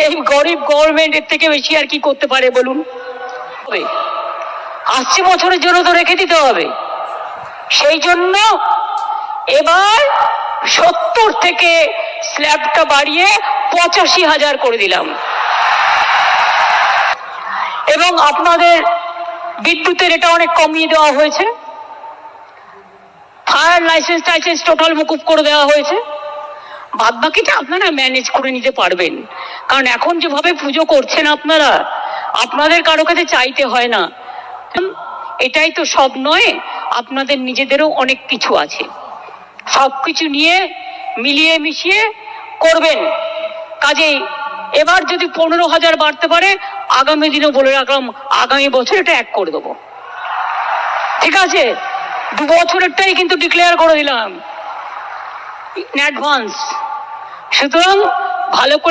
এই গরিব গভর্নমেন্টের থেকে বেশি আর কি করতে পারে বলুন? আসছে বছরের জন্য তো রেখে দিতে হবে। সেই জন্য এবার 70 থেকে স্ল্যাবটা বাড়িয়ে 85,000 করে দিলাম। এবং আপনাদের বিদ্যুতের এটা অনেক কমিয়ে দেওয়া হয়েছে। ফায়ার লাইসেন্স টোটাল মকুব করে দেওয়া হয়েছে। বাদ বাকিটা আপনারা ম্যানেজ করে নিতে পারবেন, কারণ এখন যেভাবে পুজো করছেন আপনারা, আপনাদের কারো কাছে চাইতে হয় না। এটাই তো সব নয়, আপনাদের নিজেদেরও অনেক কিছু আছে। সবকিছু নিয়ে মিলিয়ে মিশিয়ে করবেন। কাজেই এবার যদি 15,000 বাড়তে পারে, আগামী দিনে বলে রাখলাম, আগামী বছর এটা 1 করে দেবো। ঠিক আছে? 2 বছরেরটাই কিন্তু ডিক্লেয়ার করে দিলাম ইন অ্যাডভান্স। সুতরাং ভালো করে